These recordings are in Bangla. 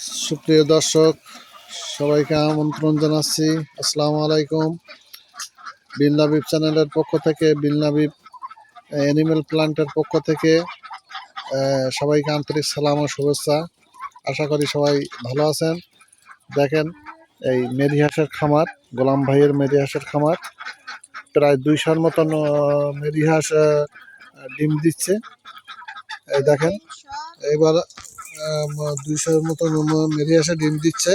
সুপ্রিয় দর্শক, সবাইকে আমন্ত্রণ জানাচ্ছি। আসসালামু আলাইকুম। বিলনাবিব চ্যানেলের পক্ষ থেকে, বিলনাবিব অ্যানিমেল প্ল্যান্টের পক্ষ থেকে সবাইকে আন্তরিক সালাম ও শুভেচ্ছা। আশা করি সবাই ভালো আছেন। দেখেন, এই মেরি হাঁসের খামার, গোলাম ভাইয়ের মেরি হাঁসের খামার। প্রায় 200-র মতন মেরি হাঁস ডিম দিচ্ছে। এই দেখেন, এবার 200-র মতন মেরি হাঁসে ডিম দিচ্ছে।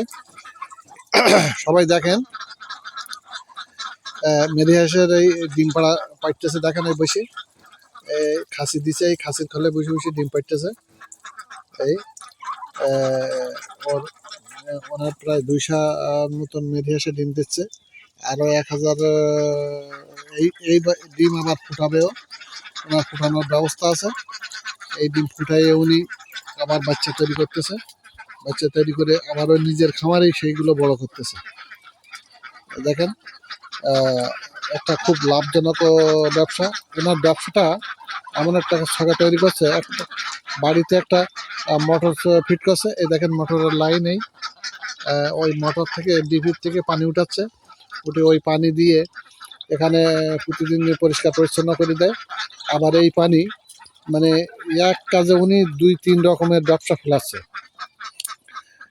সবাই দেখেন, মেরি হাঁসের এই ডিম পাড়া পাইতেছে। দেখেন, এই বসে খাসি দিছে, এই খাসির খলে বসে বসে ডিম পাইতেছে। এই ওর ওনার প্রায় 200 মতন মেরি হাঁসে ডিম দিচ্ছে। আরো 1000 এই ডিম আবার ফুটাবেও, ওনার ফুটানোর ব্যবস্থা আছে। এই ডিম ফুটাইয়ে উনি আবার বাচ্চা তৈরি করতেছে। বাচ্চা তৈরি করে আবারও নিজের খামারেই সেইগুলো বড় করতেছে। দেখেন, একটা খুব লাভজনক ব্যবসা। ওনার ব্যবসাটা এমন একটা জায়গা তৈরি করছে, একটা বাড়িতে একটা মোটর ফিট করছে। এই দেখেন, মোটরের লাইন এই ওই মোটর থেকে, ডিপির থেকে পানি উঠাচ্ছে। উঠে ওই পানি দিয়ে এখানে প্রতিদিন পরিষ্কার পরিচ্ছন্ন করে দেয়। আবার এই পানি মানে এক কাজে উনি 2-3 রকমের ব্যবসা ফেলাচ্ছে।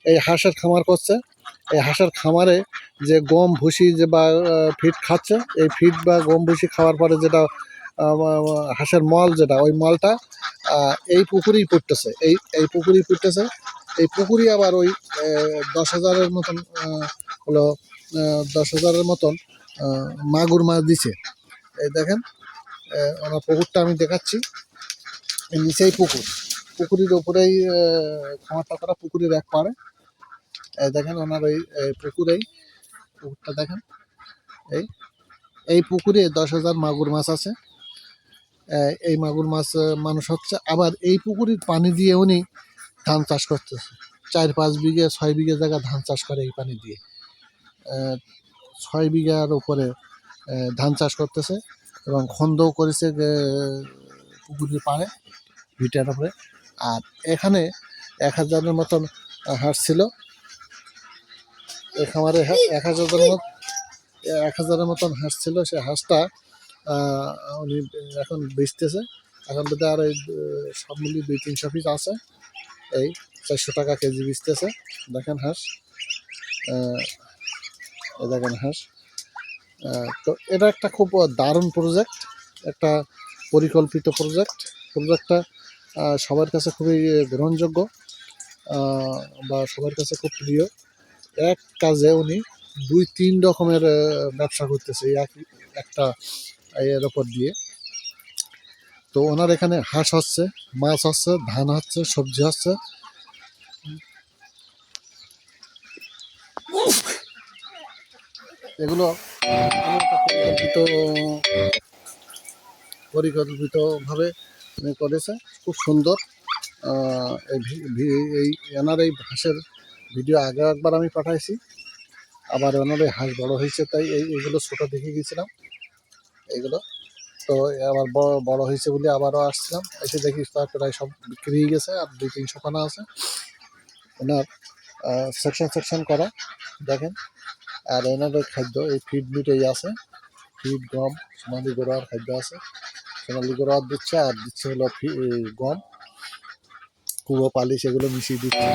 এই হাঁসের খামার করছে। এই হাঁসের খামারে যে গম ভুসি যে বা ফিড খাচ্ছে, এই ফিড বা গম ভুসি খাওয়ার পরে যেটা হাঁসের মল, যেটা ওই মলটা এই পুকুরেই পড়তেছে। এই পুকুরেই পড়তেছে। এই পুকুরি আবার ওই 10,000-এর মতন হলো 10,000-এর মতন মাগুর মাছ দিছে। এই দেখেন, ওনার পুকুরটা আমি দেখাচ্ছি। নিচেই পুকুরের ওপরেই খামারটা করা, পুকুরের এক পাড়ে। দেখেন, ওনার ওই পুকুরটা দেখেন। এই পুকুরে 10,000 মাগুর মাছ আছে। এই মাগুর মাছ মানুষ হচ্ছে। আবার এই পুকুরের পানি দিয়ে উনি ধান চাষ করতেছে। 4-5 বিঘে 6 বিঘে জায়গা ধান চাষ করে এই পানি দিয়ে। 6 বিঘার উপরে ধান চাষ করতেছে এবং খন্দও করেছে পুকুরের পাড়ে, ভিটার উপরে। আর এখানে 1000-এর মতন হাঁস ছিল। এই খামারে 1000-এর মতন হাঁস ছিল। সে হাঁসটা উনি এখন বেচতেছে। এখন বোধ হয় আর ওই সব মিলিয়ে 200-300 পিস আছে। এই 400 টাকা কেজি বেচতেছে। দেখেন হাঁস, দেখেন হাঁস। তো এটা একটা খুব দারুণ প্রজেক্ট, একটা পরিকল্পিত প্রজেক্টটা সবার কাছে খুবই গ্রহণযোগ্য বা সবার কাছে খুব প্রিয়। এক কাজে উনি 2-3 রকমের ব্যবসা করতেছে একটা এর ওপর দিয়ে। তো ওনার এখানে হাঁস হচ্ছে, মাছ হচ্ছে, ধান হচ্ছে, সবজি হচ্ছে। এগুলো পরিকল্পিতভাবে করেছে, খুব সুন্দর। এই এনার এই হাঁসের ভিডিও আগে একবার আমি পাঠাইছি। আবার ওনার এই হাঁস বড় হয়েছে, তাই এইগুলো ছোটো দেখে গেছিলাম এইগুলো। তো আবার বড় হয়েছে বলে আবারও আসছিলাম। এসে দেখি তার প্রায় সব বিক্রি হয়ে গেছে, আর 2-300 খানা আছে। ওনার সেকশন করা দেখেন। আর ওনাদের খাদ্য, এই ফিড এই আছে, ফিড গম, সোনালি গোড়ার খাদ্য আছে। সোনালি গোড়ার দিচ্ছে, আর দিচ্ছে হলো গম, কুয়ো পালিশ, এগুলো মিশিয়ে দিচ্ছে।